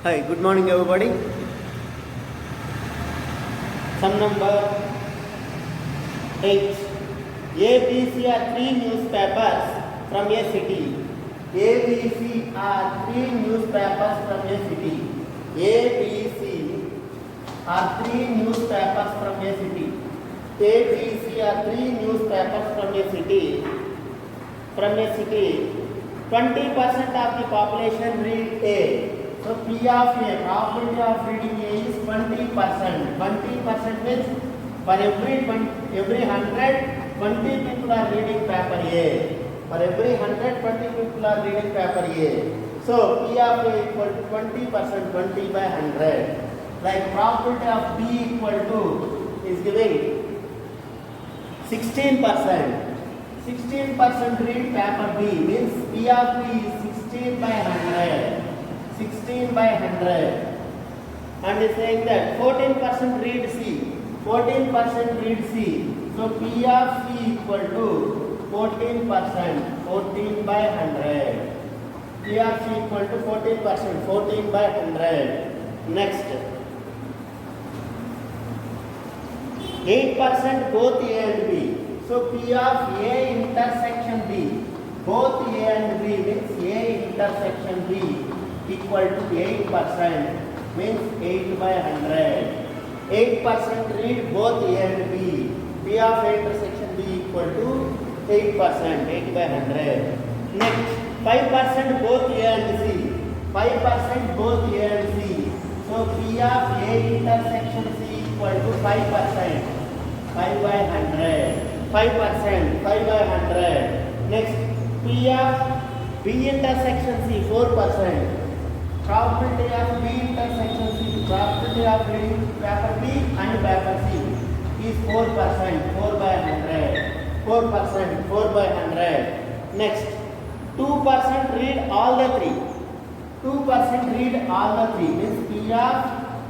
Hi, good morning everybody. Sum number 8. A, B, C are three newspapers from a city. A, B, C are three newspapers from a city. A, B, C are three newspapers from a city. A, B, C are three newspapers from a city. From a city, 20% of the population read A. So P of A, probability of reading A is 20%. 20% means for every 100, 20 people are reading paper A. For every 100, 20 people are reading paper A. So P of A equal to 20%, 20 by 100. Like probability of B equal to is giving 16%. 16% read paper B means P of B is 16 by 100. 16 by 100. And is saying that 14% read C. 14% read C. So P of C equal to 14%. 14 by 100. P of C equal to 14%. 14 by 100. Next. 8% both A and B. So P of A intersection B, both A and B means A intersection B equal to 8%, means 8 by 100. 8% read both A and B. P of A intersection B equal to 8%, 8 by 100. Next, 5% both A and C. 5% both A and C. So P of A intersection C equal to 5%, 5 by 100. 5%, 5 by 100. Next, P of B intersection C, 4%. Probability of B intersection C, probability of reading paper B and paper C is 4%, 4 by 100. 4%, 4 by 100. Next, 2% read all the three. 2% read all the three. Means P of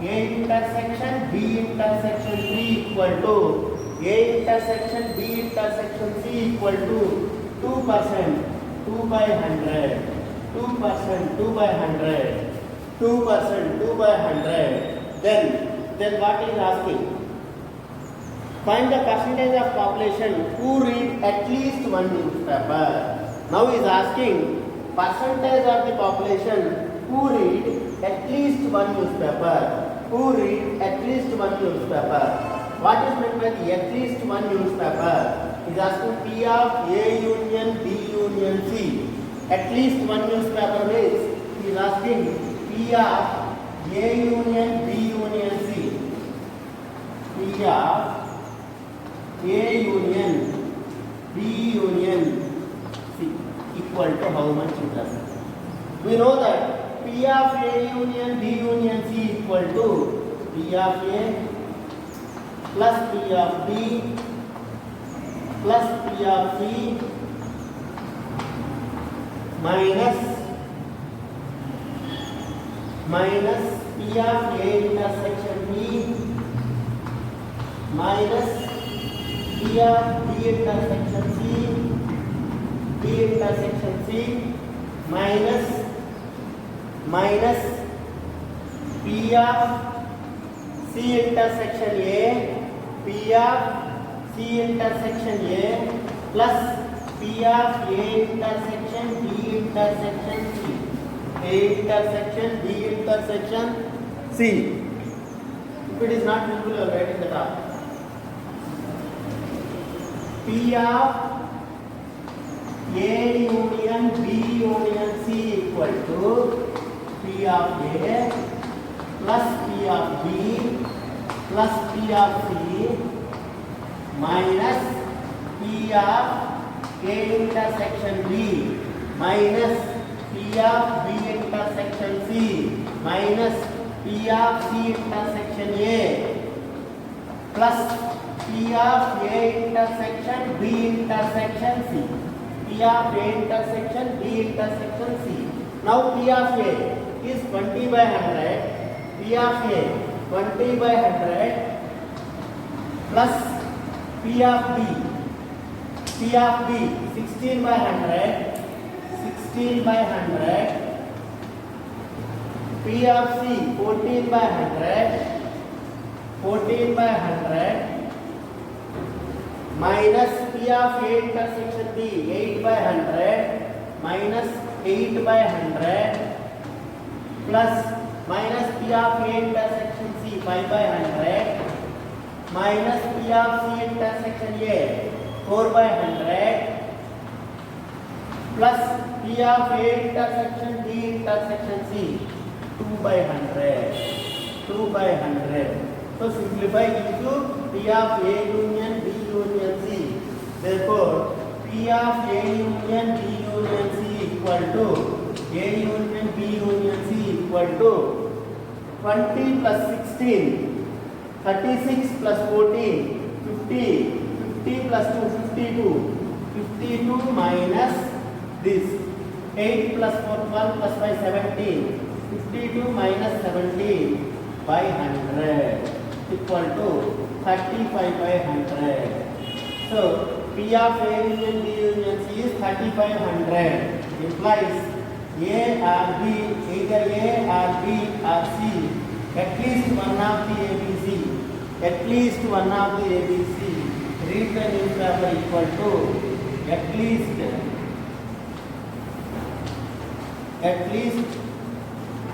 A intersection B intersection C equal to A intersection B intersection C equal to 2%, 2 by 100, 2%, 2 by 100, 2%, 2 by 100. Then what is asking? Find the percentage of population who read at least one newspaper. Now is asking percentage of the population who read at least one newspaper. Who read at least one newspaper. What is meant by the at least one newspaper? Is asking P of A union B union C. At least one newspaper means he is asking P of A union B union C. P of A union B union C equal to how much it is. We know that P of A union B union C equal to P of A plus P of B plus P of C minus P of A intersection B minus P of B intersection C minus P of C intersection A, P of C intersection A plus P of A intersection B intersection C. A intersection B intersection C. If it is not visible, you will write in the top. P of A union B union C equal to P of A plus P of B plus P of C minus P of A intersection B minus P of B intersection C minus P of C intersection A plus P of A intersection B intersection C. P of A intersection B intersection C. Now P of A is 20 by 100. P of A 20 by 100 plus P of B. P of B 16 by 100. 16 by 100. P P of C 14 by 100, 14 by 100 minus P of A intersection B 8 by 100 minus 8 by 100 plus minus P of A intersection C 5 by 100 minus P of C intersection A 4 by 100 plus P of A intersection B intersection C 2 by 100. 2 by 100. So simplify into P of A union B union C. Therefore, P of A union B union C equal to A union B union C equal to 20 plus 16, 36 plus 14, 50, 50 plus 2, 52, 52 minus this 8 plus 4, 12 plus 5, 17, 52 minus 17 by 100 equal to 35 by 100. So P of A union B union C is 3500, implies A or B, either A or B or C, at least one of the ABC, at least one of the ABC, read the newspaper equal to at least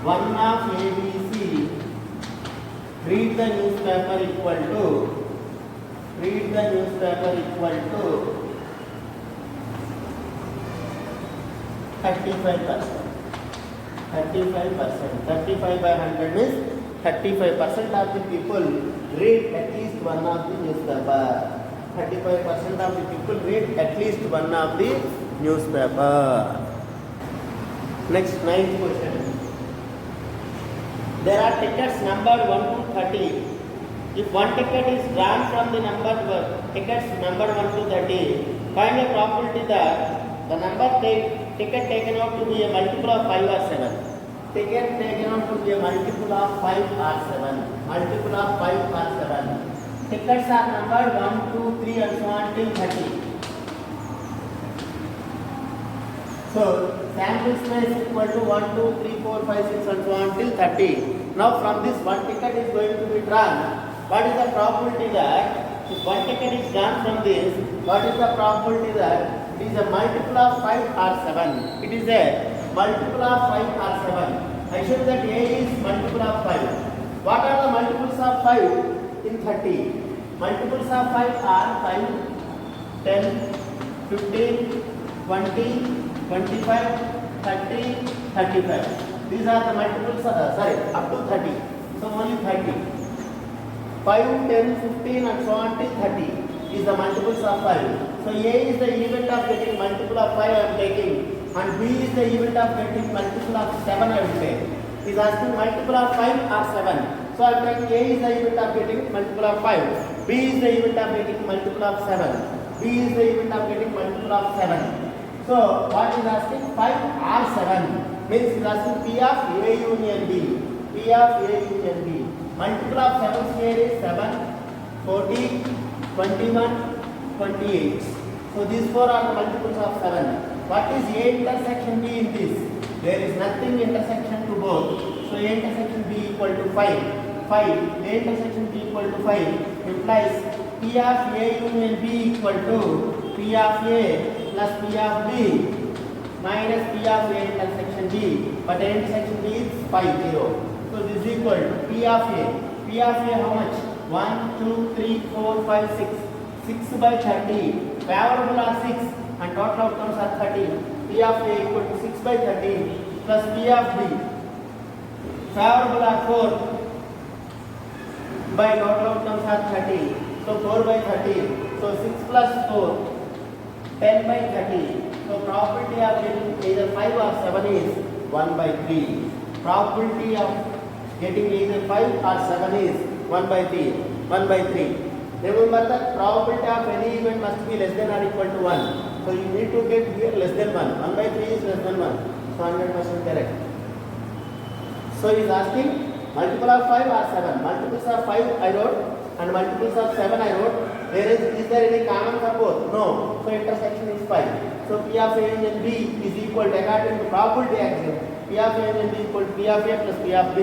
one of ABC, read the newspaper equal to 35%. 35 by 100 is 35% of the people read at least one of the newspaper. 35% of the people read at least one of the newspaper. Next, ninth question. There are tickets numbered 1 to 30. If one ticket is drawn from the tickets numbered 1 to 30, find a probability that the ticket taken out to be a multiple of 5 or 7. Ticket taken out to be a multiple of 5 or 7. Multiple of 5 or 7. Tickets are numbered 1, 2, 3 and so on till 30. So sample space equal to 1, 2, 3, 4, 5, 6 and so on till 30. Now from this one ticket is going to be drawn. What is the probability that if one ticket is drawn from this, what is the probability that it is a multiple of 5 or 7? It is a multiple of 5 or 7. I showed that A is multiple of 5. What are the multiples of 5 in 30? Multiples of 5 are 5, 10, 15, 20, 25, 30, 35. These are the multiples, up to 30. So only 30. 5, 10, 15 and so on till 30 is the multiples of 5. So A is the event of getting multiple of 5 I am taking, and B is the event of getting multiple of 7 I will take. He is asking multiple of 5 or 7. So I am taking A is the event of getting multiple of 5. B is the event of getting multiple of 7. B is the event of getting multiple of 7. So what is asking 5 or 7 means he is asking P of A union B. P of A union B. Multiple of 7 here is 7, 40, 21, 28. So these four are the multiples of 7. What is A intersection B in this? There is nothing intersection to both. So A intersection B equal to 5. 5. A intersection B equal to 5 implies P of A union B equal to P of A plus P of B minus P of A intersection B. But A intersection B is 5, 0. So this is equal to P of A. P of A how much? 1, 2, 3, 4, 5, 6. 6 by 30. Favorable are 6 and total outcomes are 30. P of A equal to 6 by 30 plus P of B. Favorable are 4 by total outcomes are 30. So 4 by 30. So 6 plus 4, 10 by 30. So probability of getting either 5 or 7 is 1 by 3. Probability of getting either 5 or 7 is 1 by 3. 1 by 3. Remember that probability of any event must be less than or equal to 1. So you need to get here less than 1. 1 by 3 is less than 1. So 100% correct. So he is asking multiple of 5 or 7. Multiples of 5 I wrote and multiples of 7 I wrote. Is there any common for both? No. So intersection is 5. So P of A and B is equal to according to probability axiom. P of A will be equal to P of A plus P of B.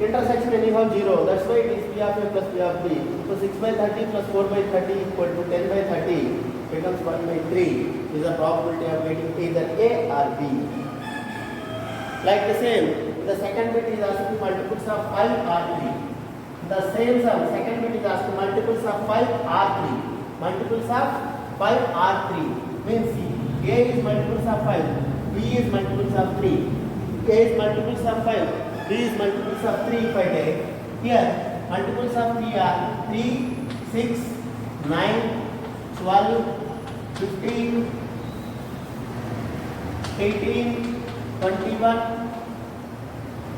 Intersection anyhow 0. That's why it is P of A plus P of B. So 6 by 30 plus 4 by 30 equal to 10 by 30 becomes 1 by 3. Is the probability of getting either A or B. Like the same, the second bit is asking multiples of 5 or 3. The same sum, second bit is asking multiples of 5 or 3. Multiples of 5 or 3 means A is multiples of 5, B is multiples of 3. A is multiples of 5, B is multiples of 3 if I take. Here, multiples of 3 are 3, 6, 9, 12, 15, 18, 21,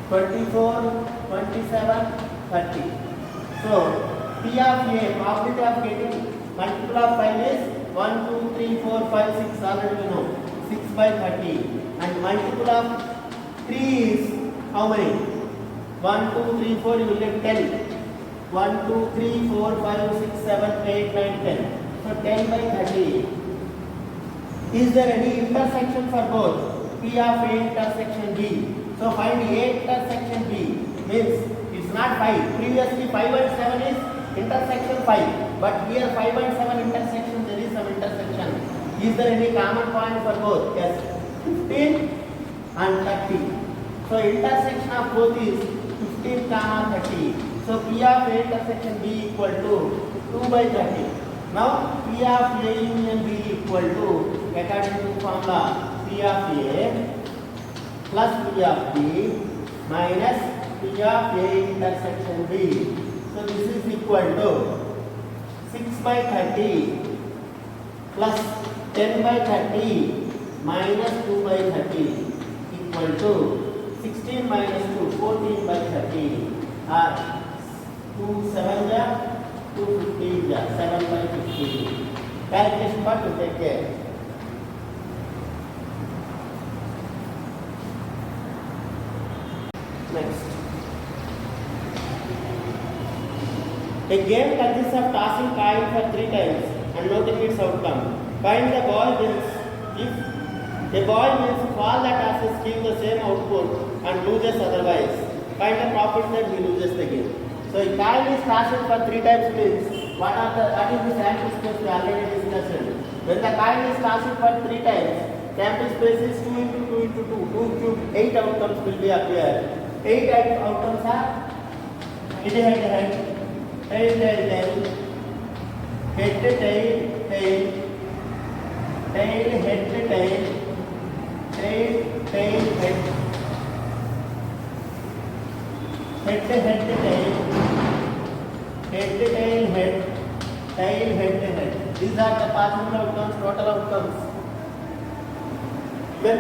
24, 27, 30. So, P of A, probability of getting multiple of 5 is 1, 2, 3, 4, 5, 6, already we know. 6 by 30. And multiple of 3 is how many? 1, 2, 3, 4, you will get 10. 1, 2, 3, 4, 5, 6, 7, 8, 9, 10. So 10 by 30. Is there any intersection for both? P of A intersection B. So find A intersection B. Means it's not 5. Previously 5 and 7 is intersection 5. But here 5 and 7 intersection, there is some intersection. Is there any common point for both? Yes. 15 and 30. So intersection of both is 15 comma 30. So P of A intersection B equal to 2 by 30. Now P of A union B equal to, according to formula, P of A plus P of B minus P of A intersection B. So this is equal to 6 by 30 plus 10 by 30 minus 2 by 30 equal to 16 minus 2, 14 by 30 or 2 7 ja, 2 15 ja, 7 by 15. Calculation part to take care. Next. A game consists of tossing coin for 3 times and noting its outcome. Find the ball wins. If a ball wins, all the tosses give the same output and loses otherwise. Find the profit that he loses the game. So a coin is tossed for 3 times means what is the sample space we already discussed. When the coin is tossed for 3 times, sample space is 2 into 2 into 2. 2 cube, 8 outcomes will be appear. 8 outcomes are head, tail, tail, head, tail, tail, tail, head, tail, tail, tail, head, head, tail, head, tail, head, tail, head. These are the possible outcomes, total outcomes. When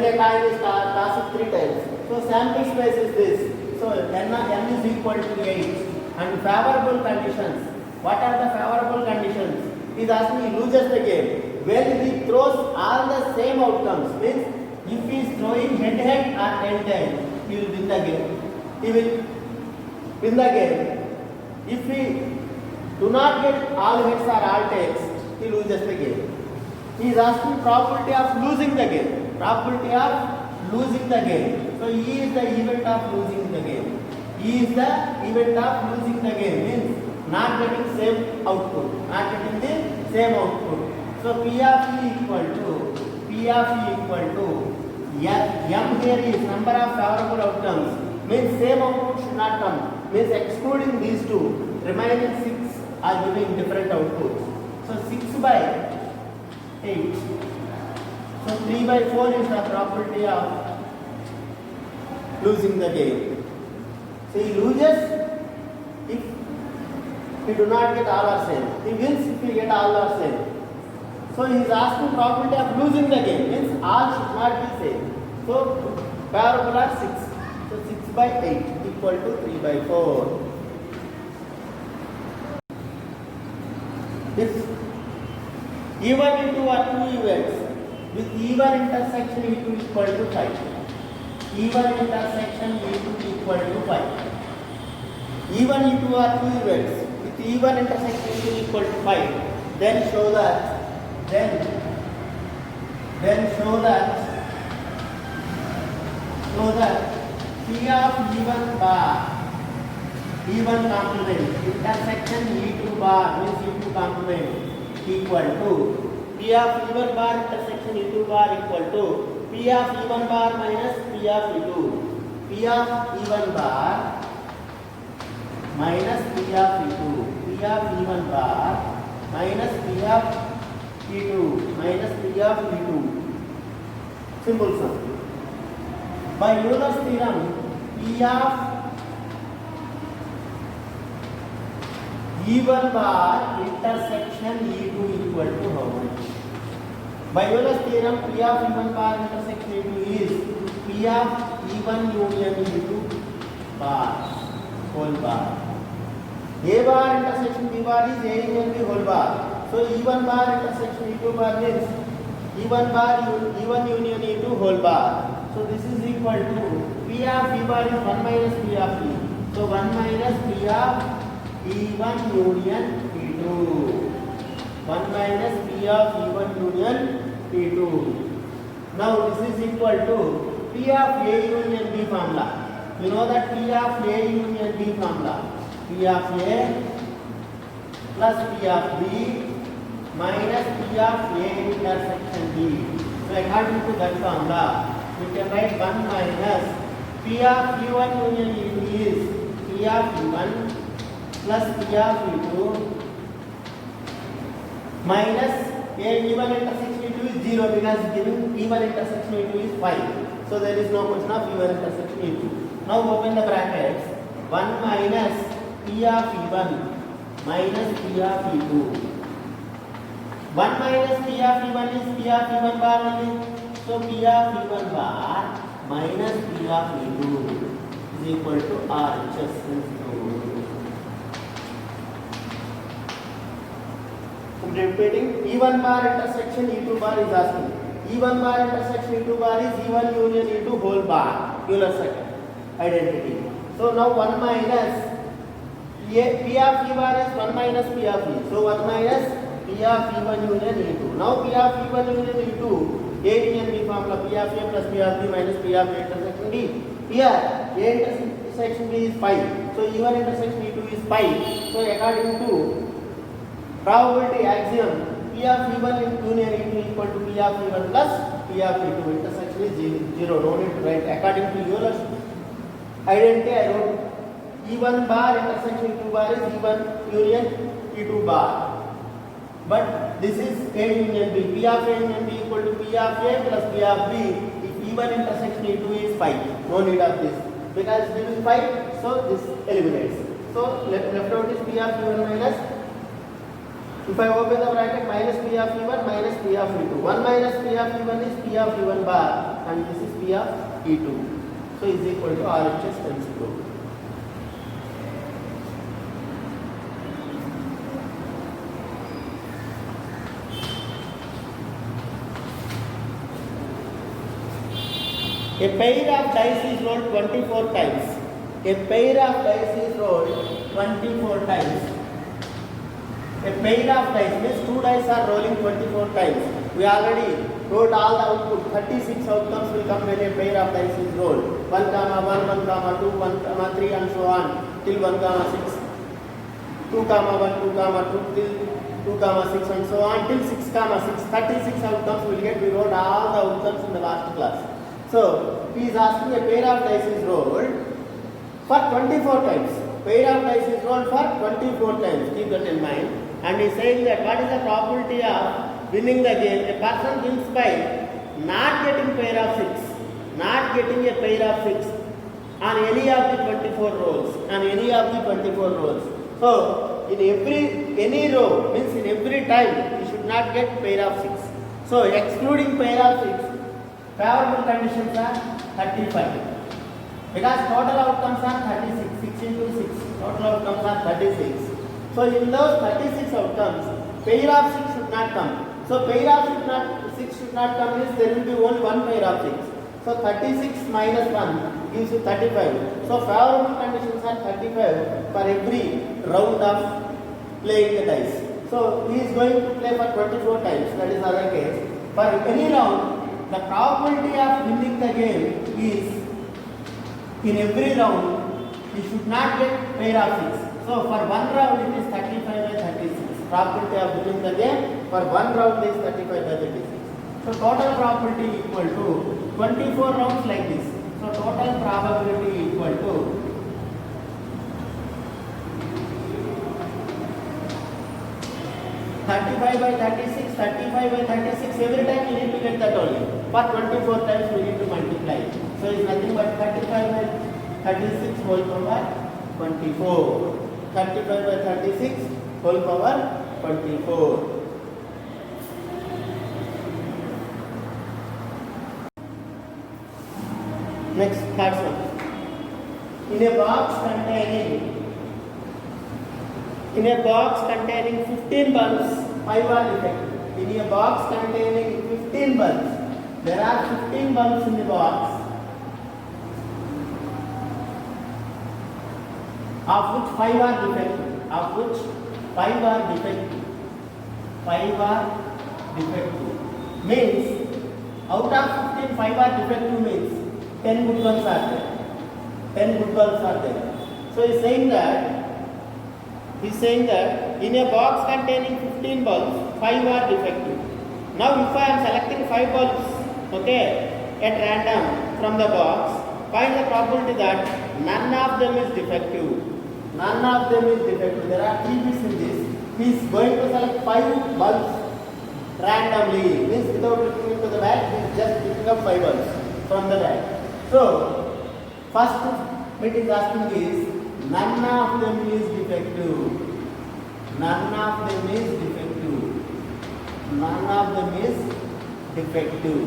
a coin is tossed 3 times, so sample space is this. So n is equal to 8. And favorable conditions. What are the favorable conditions? He is asking, he loses the game. When he throws all the same outcomes, means if he is throwing head or tail, he will win the game. He will win the game. If he do not get all heads or all tails, he loses the game. He is asking probability of losing the game. Probability of losing the game. So E is the event of losing the game. E is the event of losing the game, means not getting same output, not getting the same output. So P of E equal to M here is number of favorable outcomes, means same output should not come, means excluding these two, remaining 6 are giving different outputs. So 6 by 8. So 3 by 4 is the probability of losing the game. So he loses if he do not get all or same. He wins if he get all or same. So he is asking probability of losing the game, means all should not be same. So favorable are 6. So 6 by 8 equal to 3 by 4. If even into are 2 events with even intersection E2 equal to 5. Even intersection E2 equal to 5. Even E2 are 2 events with even intersection E2 equal to 5. Then show that So that P of E1 bar, E1 complement intersection E2 bar means E2 complement equal to P of E1 bar intersection E2 bar equal to P of E1 bar minus P of E2. P of E1 bar minus P of E2. P of E1 bar minus P of E2 minus P of E2. Simple sum. By Euler's theorem, P of E1 bar intersection E2 equal to how much? By Euler's theorem, P of E1 bar intersection E2 is P of E1 union E2 bar whole bar. A bar intersection B bar is A union B whole bar. So E1 bar intersection E2 bar means E1 bar E1 union E2 whole bar. So this is equal to P of E bar is 1 minus P of E. So 1 minus P of E1 union E2. 1 minus P of E1 union E2. Now this is equal to P of A union B formula. You know that P of A union B formula. P of A plus P of B minus P of A intersection B. So according to that formula, we can write 1 minus P of E1 union E2 is P of E1 plus P of E2 minus E1 intersection E2 is 0 because giving E1 intersection E2 is 5. So there is no question of E1 intersection E2. Now open the brackets. 1 minus P of E1 minus P of E2. 1 minus P of E1 is P of E1 bar only. So P of E1 bar minus P of E2 is equal to RHS. Repeating, E1 bar intersection E2 bar is asking. E1 bar intersection E2 bar is E1 union E2 whole bar. Euler second identity. So now 1 minus P of E bar is 1 minus P of E. So 1 minus P of E1 union E2. Now P of E1 union E2, A union B formula P of A plus P of B minus P of A intersection B. Here A intersection B is 5. So E1 intersection E2 is 5. So according to probability axiom, P of E1 union E2 equal to P of E1 plus P of E2. Intersection is 0. No need to write. According to Euler's identity, I wrote E1 bar intersection E2 bar is E1 union E2 bar. But this is A union B. P of A union B equal to P of A plus P of B. If E1 intersection E2 is 5. No need of this. Because this is 5, so this eliminates. So left out is P of E1 minus. If I open the bracket, minus P of E1 minus P of E2. 1 minus P of E1 is P of E1 bar and this is P of E2. So is equal to RHS times Q. A pair of dice is rolled 24 times. A pair of dice is rolled 24 times. A pair of dice means 2 dice are rolling 24 times. We already wrote all the output. 36 outcomes will come when a pair of dice is rolled. 1, 1, 1, 2, 1, 3 and so on till 1, 6. 2, 1, 2, 2 till 2, 6 and so on till 6, 6. 36 outcomes will get. We wrote all the outcomes in the last class. So he is asking a pair of dice is rolled for 24 times. Pair of dice is rolled for 24 times. Keep that in mind. And he is saying that what is the probability of winning the game? A person wins by not getting pair of 6, not getting a pair of 6 on any of the 24 rolls. On any of the 24 rolls. So in any row means in every time you should not get pair of 6. So excluding pair of 6, favorable conditions are 35. Because total outcomes are 36. 6 into 6. Total outcomes are 36. So in those 36 outcomes, pair of 6 should not come. So pair of 6 should not come means there will be only one pair of 6. So 36 minus 1 gives you 35. So favorable conditions are 35 for every round of playing the dice. So he is going to play for 24 times. That is other case. For any round, the probability of winning the game is In every round, you should not get pair of 6. So for one round it is 35 by 36. Probability of winning the game for one round is 35 by 36. So total probability equal to 24 rounds like this. So total probability equal to 35 by 36, 35 by 36. Every time you need to get that only. For 24 times we need to multiply. So it's nothing but 35 by 36 whole power 24. 35 by 36 whole power 24. Next, third one. In a box containing 15 bulbs, 5 are defective. In a box containing 15 bulbs, there are 15 bulbs in the box, of which 5 are defective. Of which 5 are defective. 5 are defective. Means, out of 15, 5 are defective means 10 good ones are there. 10 good bulbs are there. So he is saying that in a box containing 15 bulbs, 5 are defective. Now if I am selecting 5 bulbs, okay, at random from the box, find the probability that none of them is defective. None of them is defective. There are 3 bits in this. He is going to select 5 bulbs randomly. Means without looking into the bag, he is just picking up 5 bulbs from the bag. So, first bit is asking is, none of them is defective. None of them is defective. None of them is defective.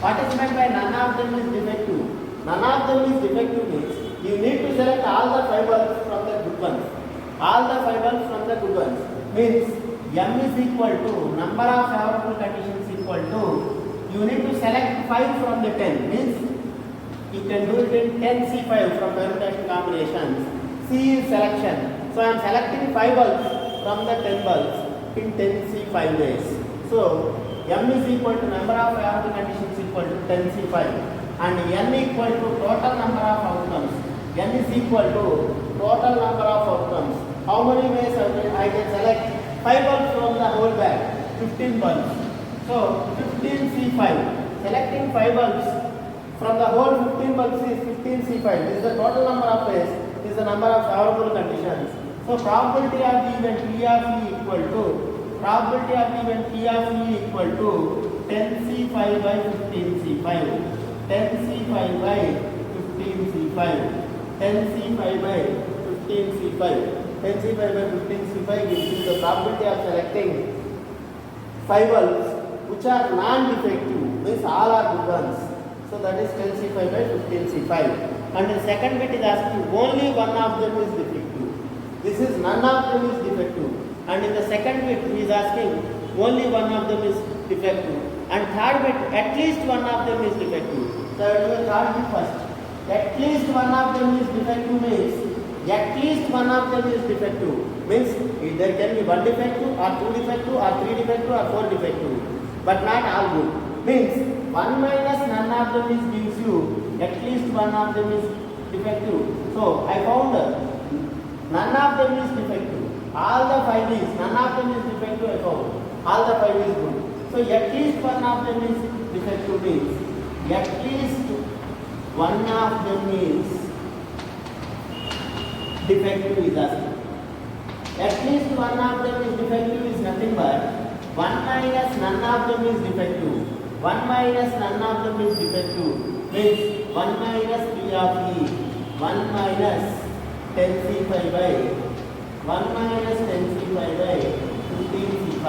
What is meant by none of them is defective? None of them is defective means you need to select all the 5 bulbs from the good ones. All the 5 bulbs from the good ones. Means M is equal to number of favorable conditions equal to, you need to select 5 from the 10. Means you can do it in 10C5 from permutation combinations. C is selection. So I am selecting 5 bulbs from the 10 bulbs in 10C5 ways. So M is equal to number of favorable conditions equal to 10C5 and N equal to total number of outcomes. N is equal to total number of outcomes. How many ways I can select 5 bulbs from the whole bag? 15 bulbs. So 15C5. Selecting 5 bulbs from the whole 15 bulbs is 15C5. This is the total number of ways. This is the number of favorable conditions. So probability of the event P of E equal to 10C5 by 15C5. 10C5 by 15C5. 10C5 by 15C5. 10C5 by 15C5 gives you the probability of selecting 5 bulbs which are non-defective. Means all are good ones. So that is 10C5 by 15C5. And the second bit is asking only one of them is defective. This is none of them is defective. And in the second bit he is asking only one of them is defective. And third bit at least one of them is defective. So I will do the third bit first. At least one of them is defective means at least one of them is defective. Means there can be 1 defective or 2 defective or 3 defective or 4 defective. But not all good. Means 1 minus none of them is gives you at least one of them is defective. So I found none of them is defective. All the 5 is none of them is defective. I found all the 5 is good. So at least one of them is defective means at least one of them is defective is asking. At least one of them is defective is nothing but 1 minus none of them is defective. 1 minus none of them is defective means 1 minus P of E. 1 minus 10C5 by 1 minus 10C5 by 15C5.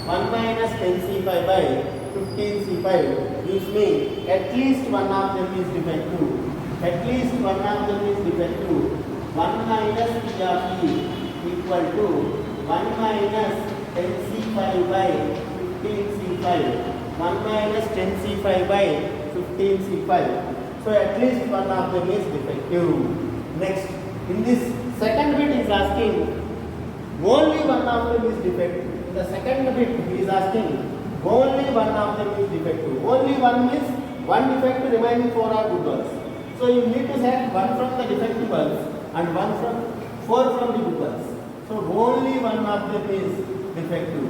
1 minus 10C5 by 15C5 gives me at least one of them is defective. At least one of them is defective. 1 minus P of E equal to 1 minus 10C5 by 15C5. 1 minus 10C5 by 15C5. So at least one of them is defective. Next, in this second bit is asking only one of them is defective. In the second bit he is asking only one of them is defective. Only one means one defective, remaining 4 are good ones. So you need to select one from the defective ones and four from the good ones. So only one of them is defective.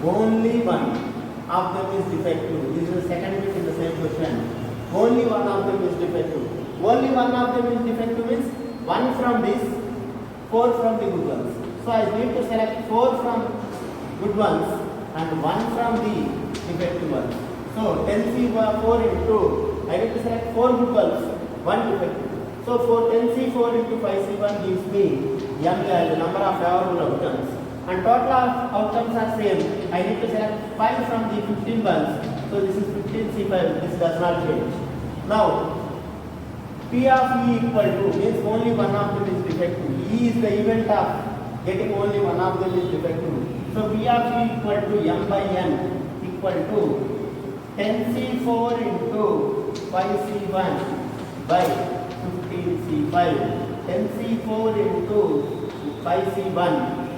Only one of them is defective. This is the second bit in the same question. Only one of them is defective. Only one of them is defective means one from this, four from the good ones. So I need to select four from good ones and one from the defective ones. So 10C4 into, I need to select four good ones, one defective. So for 10C4 into 5C1 gives me M as the number of favorable outcomes. And total of outcomes are same. I need to select 5 from the 15 ones. So this is 15C5. This does not change. Now, P of E equal to means only one of them is defective. E is the event of getting only one of them is defective. So P of E equal to M by N equal to 10C4 into 5C1 by 15C5. 10C4 into 5C1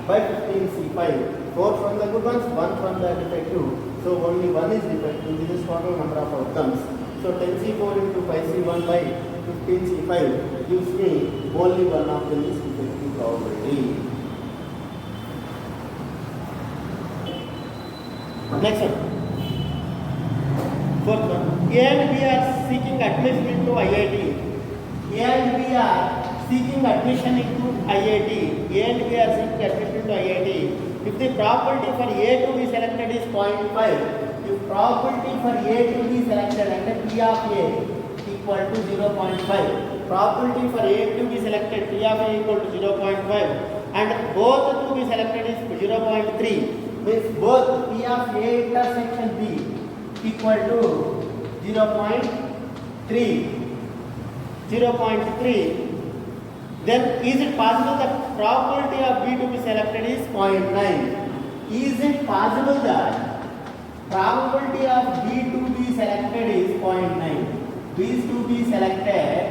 by 15C5. 4 from the good ones, 1 from the defective. So only one is defective. This is total number of outcomes. So 10C4 into 5C1 by 15C5 gives me only one of them is defective probability. Next one. Fourth one. A and B are seeking admission into IIT. A and B are seeking admission into IIT. A and B are seeking admission into IIT. If the probability for A to be selected is 0.5, if probability for A to be selected and P of A equal to 0.5, probability for A to be selected P of A equal to 0.5 and both to be selected is 0.3, means both P of A intersection B equal to 0.3, then is it possible that probability of B to be selected is 0.9? Is it possible that probability of B to be selected is 0.9? B to be selected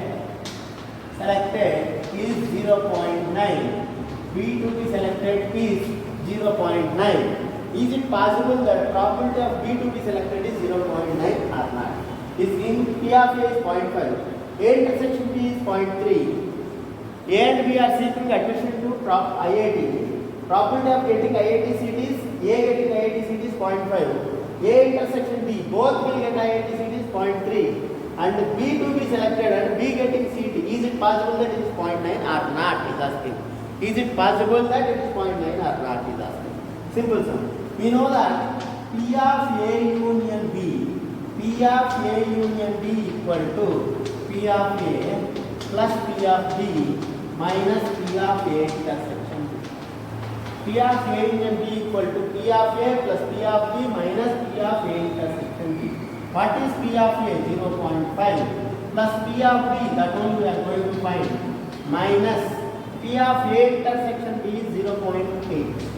is 0.9. B to be selected is 0.9. Is it possible that probability of B to be selected is 0.9 or not? Is in P of A is 0.5. A intersection B is 0.3. A and B are seeking admission to IIT. Probability of getting IIT seat is A getting IIT seat is 0.5. A intersection B, both will get IIT seat is 0.3. And B to be selected and B getting seat. Is it possible that it is 0.9 or not? Is asking. Is it possible that it is 0.9 or not? Is asking. Simple sum. We know that P of A union B, P of A union B equal to P of A plus P of B minus P of A intersection B. P of A union B equal to P of A plus P of B minus P of A intersection B. What is P of A? 0.5 plus P of B, that one we are going to find, minus P of A intersection B is 0.8.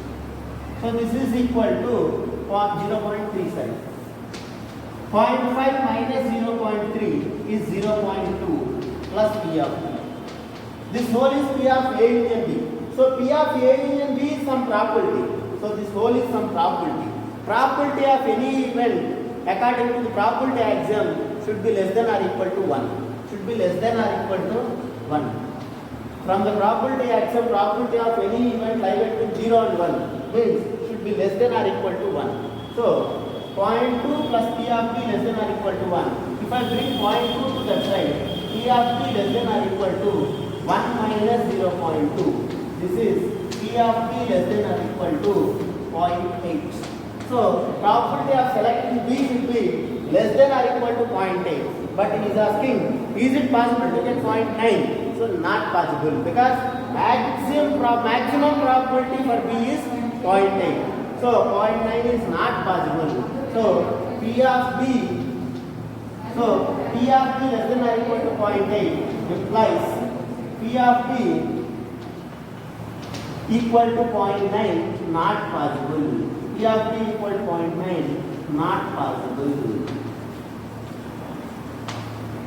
So this is equal to 0.37. 0.5 minus 0.3 is 0.2 plus P of B. This whole is P of A union B. So P of A union B is some probability. So this whole is some probability. Probability of any event according to the probability axiom should be less than or equal to 1. Should be less than or equal to 1. From the probability axiom, probability of any event lie between 0 and 1 means should be less than or equal to 1. So 0.2 plus P of B less than or equal to 1. If I bring 0.2 to that side, P of B less than or equal to 1 minus 0.2. This is P of B less than or equal to 0.8. So probability of selecting B should be less than or equal to 0.8. But he is asking, is it possible to get 0.9? So not possible because maximum probability for B is 0.8. So 0.9 is not possible. So P of B less than or equal to 0.8 implies P of B equal to 0.9 not possible. P of B equal to 0.9 not possible.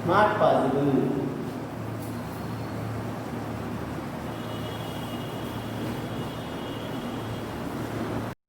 Not possible.